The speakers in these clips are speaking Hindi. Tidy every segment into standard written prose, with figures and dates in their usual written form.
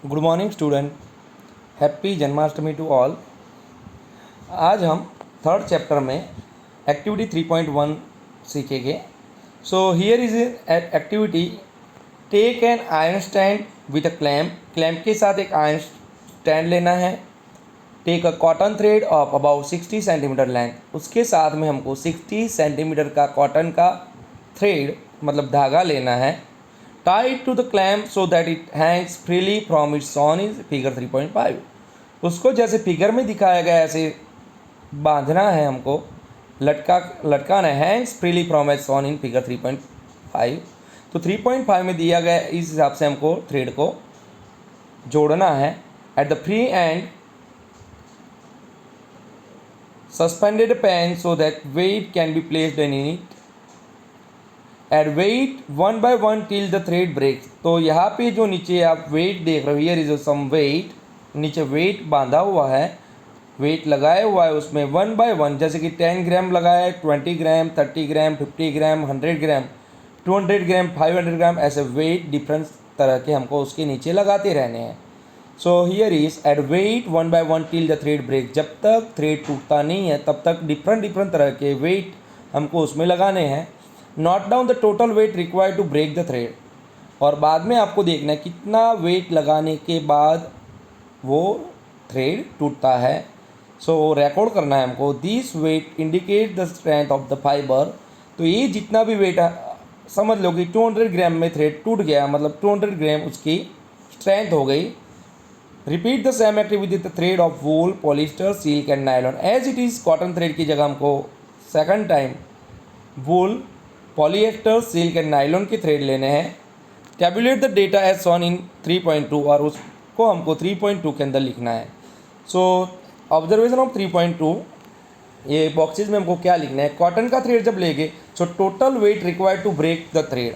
Good morning student, happy Janmashtami to all. आज हम थर्ड चैप्टर में एक्टिविटी 3.1 सीखेंगे। So here is activity, take an iron stand with a clamp. Clamp के साथ एक आयरन स्टैंड लेना है। Take a cotton thread of about 60 centimetre length. उसके साथ में हमको 60 सेंटीमीटर का कॉटन का थ्रेड मतलब धागा लेना है। Tie it to the clamp so that it hangs freely from its on in figure 3.5। उसको जैसे फिगर में दिखाया गया ऐसे बांधना है हमको, लटकाना है। Hanks freely from its on in figure 3.5। तो 3.5 में दिया गया इस हिसाब से हमको थ्रेड को जोड़ना है। At the free end suspended pan so that weight can be placed in it. Add weight 1 by 1 till the thread breaks. तो यहाँ पे जो नीचे आप वेट देख रहे हो, हियर इज सम वेट, नीचे वेट बांधा हुआ है, वेट लगाया हुआ है उसमें 1 by 1, जैसे कि 10 ग्राम लगाया है, 20 ग्राम, 30 ग्राम, 50 ग्राम, 100 ग्राम, 200 ग्राम, 500 ग्राम, ऐसे वेट डिफरेंट तरह के हमको उसके नीचे लगाते रहने हैं। So here is add weight 1 by 1 till the thread break. जब तक थ्रेड टूटता नहीं है तब तक डिफरेंट तरह के वेट हमको उसमें लगाने हैं। Note down the total weight required to break the thread. और बाद में आपको देखना है कितना वेट लगाने के बाद वो थ्रेड टूटता है। सो रिकॉर्ड करना है हमको। This weight indicate the strength of the fibre. तो ये जितना भी वेट समझ लो कि 200 ग्राम में थ्रेड टूट गया, मतलब 200 ग्राम उसकी स्ट्रेंथ हो गई। Repeat the same activity with the thread of wool, polyester, silk and nylon. As it is cotton thread की जगह हमको second time wool, polyester, silk and nylon के थ्रेड लेने हैं। Tabulate the data as shown in 3.2, और उसको हमको 3.2 के अंदर लिखना है। सो ऑब्जर्वेशन ऑफ 3.2, ये बॉक्सेस में हमको क्या लिखना है। कॉटन का थ्रेड जब लेंगे so total weight required to break the thread.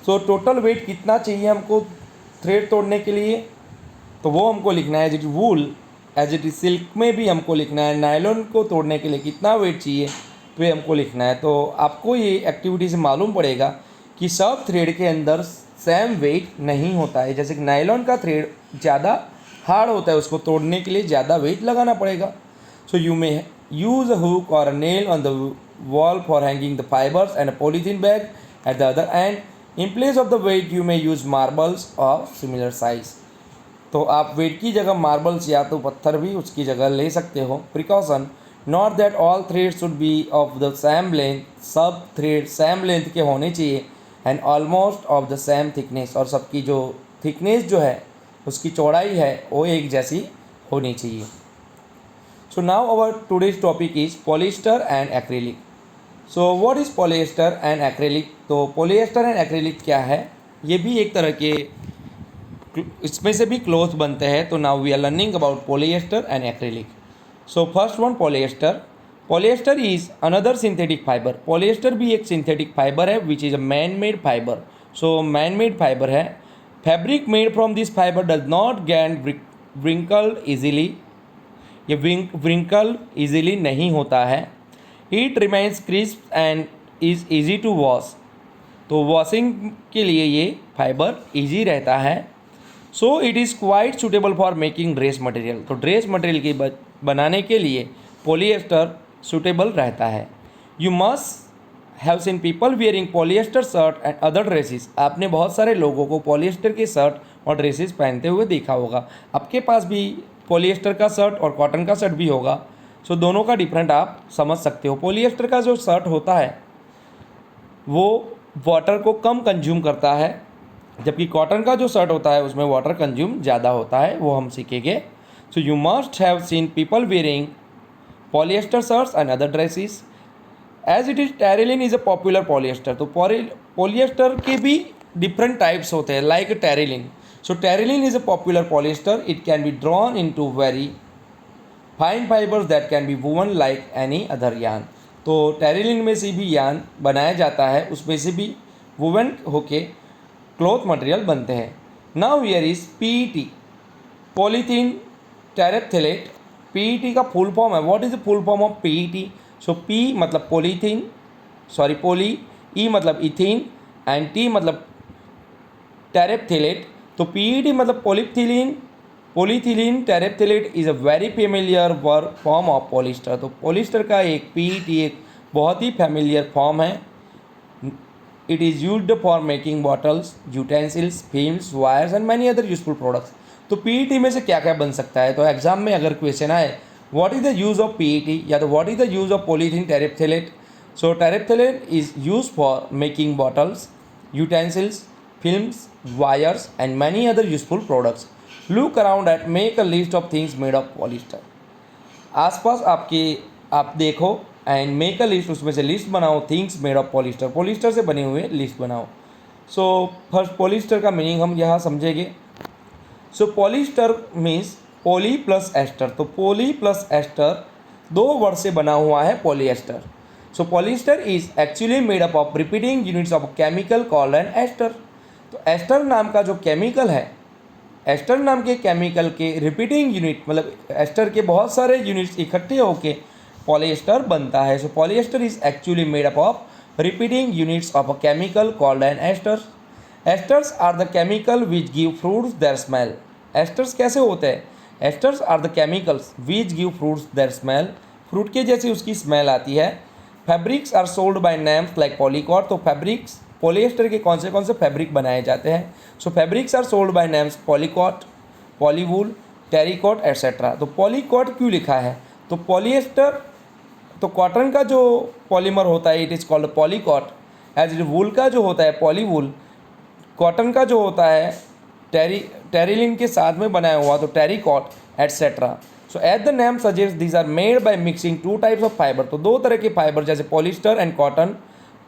So total weight कितना चाहिए हमको थ्रेड तोड़ने के लिए, तो वो हमको लिखना है। As it wool, as it is silk में भी हमको लिखना है। नायलॉन को तोड़ने के लिए कितना वेट चाहिए तो ये हमको लिखना है। तो आपको ये एक्टिविटी से मालूम पड़ेगा कि सब थ्रेड के अंदर सेम वेट नहीं होता है। जैसे कि नायलॉन का थ्रेड ज़्यादा हार्ड होता है, उसको तोड़ने के लिए ज़्यादा वेट लगाना पड़ेगा। So you may use a hook or a nail on the wall for hanging the fibres and a polythene bag at the other end. In place of the weight you may use marbles of similar size. तो आप वेट की जगह मार्बल्स या तो पत्थर भी उसकी जगह ले सकते हो। Precaution, not that all thread should be of the same length. सब थ्रेड सेम लेंथ के होने चाहिए। And almost of the same thickness, और सबकी जो थिकनेस जो है उसकी चौड़ाई है वो एक जैसी होनी चाहिए। So now our today's topic is polyester and acrylic. So what is polyester and acrylic. तो पॉलिएस्टर एंड एक्रेलिक क्या है, ये भी एक तरह के इसमें से भी क्लोथ बनते हैं। तो now we are learning about polyester and acrylic. So first one, polyester. Polyester is another synthetic fibre. Polyester भी एक सिंथेटिक फाइबर है which is a man made fibre. So man made fibre है। Fabric made from this fibre does not get wrinkled easily. ये व्रिंकल इजीली नहीं होता है। It remains crisp and is easy to wash. तो वॉशिंग के लिए ये फाइबर ईजी रहता है। So it is quite suitable for making dress material. तो ड्रेस मटेरियल की बनाने के लिए पॉलिएस्टर सुटेबल रहता है। You must have seen people wearing polyester shirt and other dresses. आपने बहुत सारे लोगों को पॉलिएस्टर के शर्ट और ड्रेसेस पहनते हुए देखा होगा। आपके पास भी पॉलिएस्टर का शर्ट और कॉटन का शर्ट भी होगा। सो दोनों का डिफरेंट आप समझ सकते हो। पॉलिएस्टर का जो शर्ट होता है वो वाटर को कम कंज्यूम करता है, जबकि कॉटन का जो शर्ट होता है उसमें वाटर कंज्यूम ज़्यादा होता है, वो हम सीखेंगे। So you must have seen people wearing polyester shirts and other dresses. As it is terylene is a popular polyester. तो पॉलिएस्टर के भी डिफरेंट टाइप्स होते हैं like terylene. So terylene is a popular polyester. It can be drawn into very fine fibres that can be woven like any other yarn. तो टेरिलिन में से भी यान बनाया जाता है, उसमें से भी वूवन होके क्लॉथ मटेरियल बनते हैं। Now here is PET, polythene terephthalate. PET का फुल फॉर्म है। What is the full form of PET. So P मतलब पॉलीथीन, सॉरी पॉली, ई मतलब इथीन एंड टी मतलब टेरेप्थेलेट। तो पीईटी मतलब polyethylene terephthalate is a very familiar work form of polyester. तो पॉलिस्टर का एक पीईटी एक बहुत ही फेमिलियर फॉर्म है। It is used for making bottles, utensils, films, wires and many other useful products. तो पीईटी में से क्या क्या बन सकता है? तो एग्जाम में अगर क्वेश्चन आए what is the use of PET या तो what is the use of polythene terephthalate. So terephthalate is use for making bottles, utensils, films, wires and many other useful products. Look around at make a list of things made of polyester. आसपास आप देखो एंड मेक अ लिस्ट, उसमें से लिस्ट बनाओ things made of polyester, polyester से बने हुए लिस्ट बनाओ। सो फर्स्ट पॉलिस्टर का मीनिंग हम यहाँ समझेंगे। So polyester means poly plus ester. तो पॉली प्लस एस्टर दो वर्ड से बना हुआ है polyester. So polyester is actually made up of repeating units of chemical called an ester. तो एस्टर नाम का जो केमिकल है, एस्टर नाम के केमिकल के रिपीटिंग यूनिट मतलब एस्टर के बहुत सारे यूनिट्स इकट्ठे होके पॉलिएस्टर बनता है। So polyester is actually made up of repeating units of a chemical called an ester. Esters are the chemical which give fruits their smell. Esters कैसे होते हैं? Esters are the chemicals which give fruits their smell. Fruit के जैसी उसकी स्मेल आती है। Fabrics are sold by names like polycot. तो फैब्रिक्स पॉलिएस्टर के कौन से फैब्रिक बनाए जाते हैं? So fabrics are sold by names polycot, polywool, terrycot etcetera. तो पॉलीकॉट क्यों लिखा है? तो पॉलिएस्टर तो कॉटन का जो पॉलीमर होता है इट इज़ कॉल्ड पॉलीकॉट, एज वूल का जो होता है पॉलीवूल, कॉटन का जो होता है टेरिलिन के साथ में बनाया हुआ तो terrycot etcetera. So at the name suggest these are made by mixing two types of fibre. तो दो तरह के फाइबर जैसे polyester and cotton,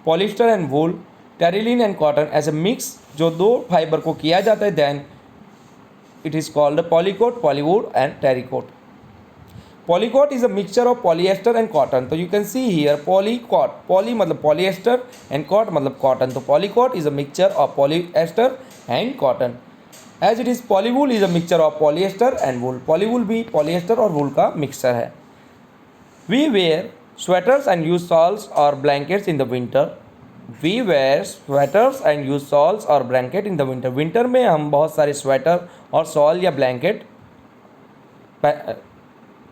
polyester and wool, terylene and cotton ऐसे मिक्स जो दो फाइबर को किया जाता है then it is called polycot, polywool and terrycot. Polycot is a mixture of polyester and cotton. तो you can see here polycot, poly मतलब पॉलीएस्टर एंड कॉट मतलब कॉटन। तो polycot is a mixture of polyester and cotton. As it is polywool is a mixture of polyester and wool. Polywool भी पॉलीएस्टर और वूल का मिक्सचर है। We wear sweaters and use shawls और blankets in the winter. We wear sweaters and use shawls और blanket in the winter. Winter में हम बहुत सारे स्वेटर और शॉल या ब्लैंकेट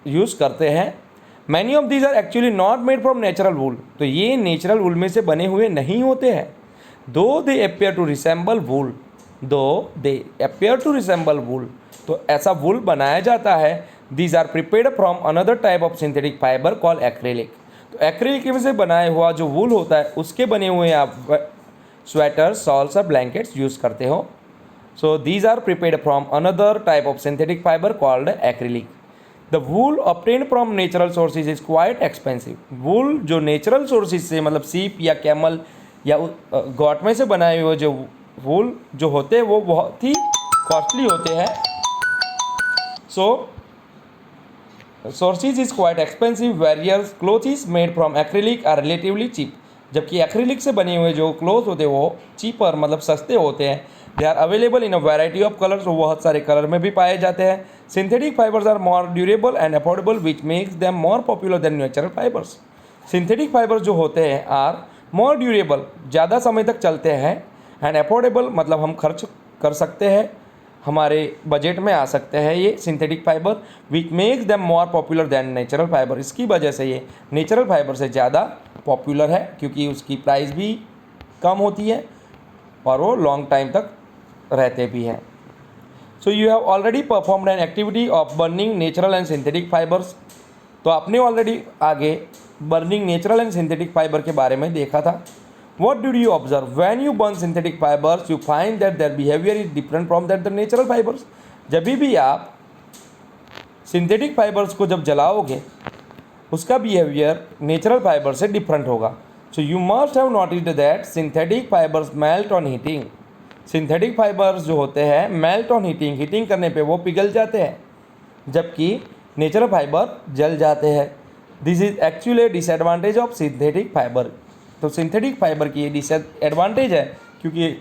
यूज़ करते हैं। Many of these are actually not made from natural wool. तो ये नेचुरल वूल में से बने हुए नहीं होते हैं। Though they appear to resemble wool, though they appear to resemble wool, तो ऐसा वूल बनाया जाता है। These are prepared from another type of synthetic fibre call acrylic. तो एक्रेलिक में से बनाया हुआ जो वूल होता है उसके बने हुए आप स्वेटर, शॉल्स और ब्लैंकेट्स यूज़ करते हो। So these are prepared from another type of synthetic fibre called acrylic. The wool obtained from natural sources is quite expensive. Wool जो नेचुरल सोर्सेज से मतलब सीप या कैमल या गॉट में से बनाए हुए जो वूल जो होते हैं वो बहुत ही कॉस्टली होते हैं। So sources is quite expensive various clothes made from acrylic are relatively cheap. जबकि एक्रेलिक से बने हुए जो क्लोथ होते हैं वो चीपर मतलब सस्ते होते हैं। They are available in a variety of colours. वो बहुत सारे कलर में भी पाए जाते हैं। Synthetic fibres are more durable and affordable which makes them more popular than natural fibres. Synthetic fibres जो होते हैं आर मोर ड्यूरेबल, ज़्यादा समय तक चलते हैं, एंड अफोर्डेबल मतलब हम खर्च कर सकते हैं, हमारे बजट में आ सकते हैं ये synthetic fibre. Which makes them more popular than natural fibre. इसकी वजह से ये नेचुरल फाइबर से ज़्यादा पॉपुलर है क्योंकि उसकी प्राइस भी कम होती है और वो लॉन्ग टाइम तक रहते भी हैं। So you have already performed an activity of burning natural and synthetic fibres. तो आपने ऑलरेडी आगे burning natural and synthetic fibre के बारे में देखा था। What did you observe? When you burn synthetic fibers, you find that their behavior is different from that the natural fibers. जब भी आप सिंथेटिक फाइबर्स को जब जलाओगे उसका बिहेवियर नेचुरल फाइबर से डिफरेंट होगा। सो you must have noticed that synthetic fibres melt on heating. Synthetic fibres जो होते हैं मेल्ट ऑन हीटिंग, हीटिंग करने पे वो पिघल जाते हैं, जबकि नेचुरल फाइबर जल जाते हैं। This is actually disadvantage of synthetic fibre. तो सिंथेटिक फाइबर की ये डिसएडवांटेज है क्योंकि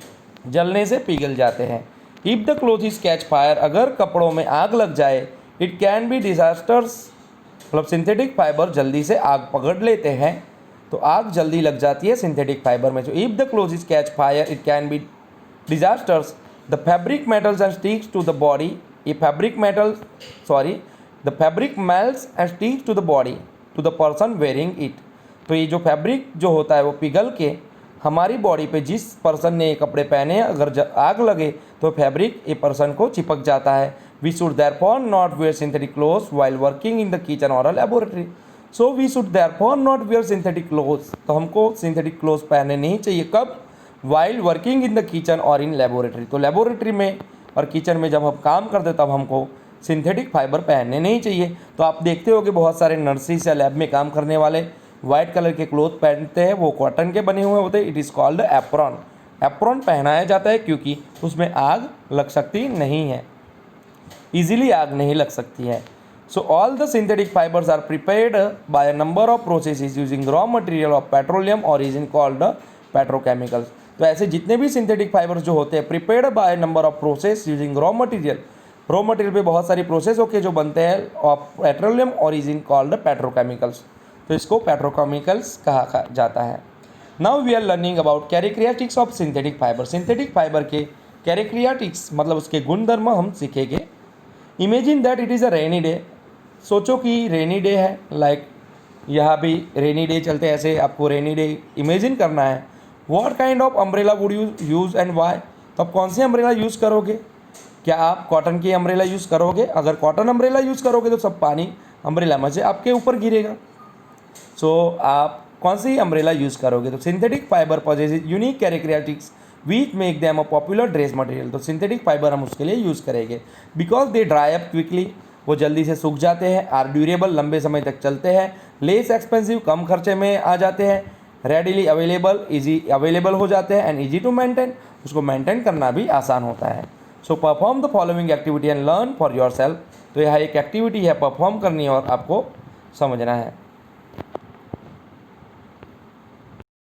जलने से पिघल जाते हैं। If the cloth is catch fire, अगर कपड़ों में आग लग जाए, इट कैन बी डिजास्टर्स। मतलब सिंथेटिक फाइबर जल्दी से आग पकड़ लेते हैं, तो आग जल्दी लग जाती है सिंथेटिक फाइबर में। So if the cloth is catch fire it can be disasters the fabric metals and sticks to the body, ये fabric metals the fabric melts and sticks to the body to the person wearing it. तो ये जो फैब्रिक जो होता है वो पिघल के हमारी बॉडी पे जिस पर्सन ने ये कपड़े पहने अगर आग लगे तो फैब्रिक ये पर्सन को चिपक जाता है। We should therefore not wear synthetic clothes while working in the kitchen or a laboratory. So we should therefore not wear synthetic clothes, तो हमको सिंथेटिक क्लोथ्स पहनने नहीं चाहिए। कब? While working in the kitchen or in laboratory, तो लेबोरेटरी में और किचन में जब हम काम करते तब हमको सिंथेटिक फाइबर पहनने नहीं चाहिए। तो आप देखते हो कि बहुत सारे नर्सरीज या लैब में काम करने वाले वाइट कलर के क्लोथ पहनते हैं, वो कॉटन के बने हुए होते हैं। It is called apron. Apron पहनाया जाता है क्योंकि उसमें आग लग सकती नहीं है, ईजिली आग नहीं लग सकती है। So all the synthetic fibres are prepared by a number of processes using raw material of petroleum origin called petrochemicals. तो ऐसे जितने भी सिंथेटिक फाइबर्स जो होते हैं prepared by number of process using raw material पे बहुत सारी प्रोसेस होके जो बनते हैं of petroleum origin called petrochemicals, तो इसको पेट्रोकेमिकल्स कहा जाता है। Now we are learning about characteristics of synthetic fibre. Synthetic fibre के कैरेक्टरिस्टिक्स मतलब उसके गुणधर्म हम सीखेंगे। Imagine that it is a rainy day, सोचो कि रेनी डे है, लाइक यहाँ भी रेनी डे चलते हैं, ऐसे आपको रेनी डे इमेजिन करना है। What kind of umbrella would you use and why, तो आप कौन सी अम्ब्रेला यूज़ करोगे? क्या आप कॉटन की अम्ब्रेला यूज़ करोगे? अगर कॉटन अम्ब्रेला यूज़ करोगे तो सब पानी अम्ब्रेला में से आपके ऊपर गिरेगा। सो आप कौन सी अम्ब्रेला यूज़ करोगे? तो synthetic fibre possess unique characteristics which make them a popular dress material. तो सिंथेटिक फाइबर हम उसके लिए यूज़ करेंगे because they dry up quickly, वो जल्दी से सूख जाते हैं। आर ड्यूरेबल, लंबे समय तक चलते हैं। लेस एक्सपेंसिव, कम खर्चे में आ जाते हैं। रेडिली अवेलेबल, ईजी अवेलेबल हो जाते हैं। एंड ईजी टू मेंटेन, उसको मेंटेन करना भी आसान होता है। So perform the following activity and learn for yourself. तो यह एक एक्टिविटी है, परफॉर्म करनी है और आपको समझना है।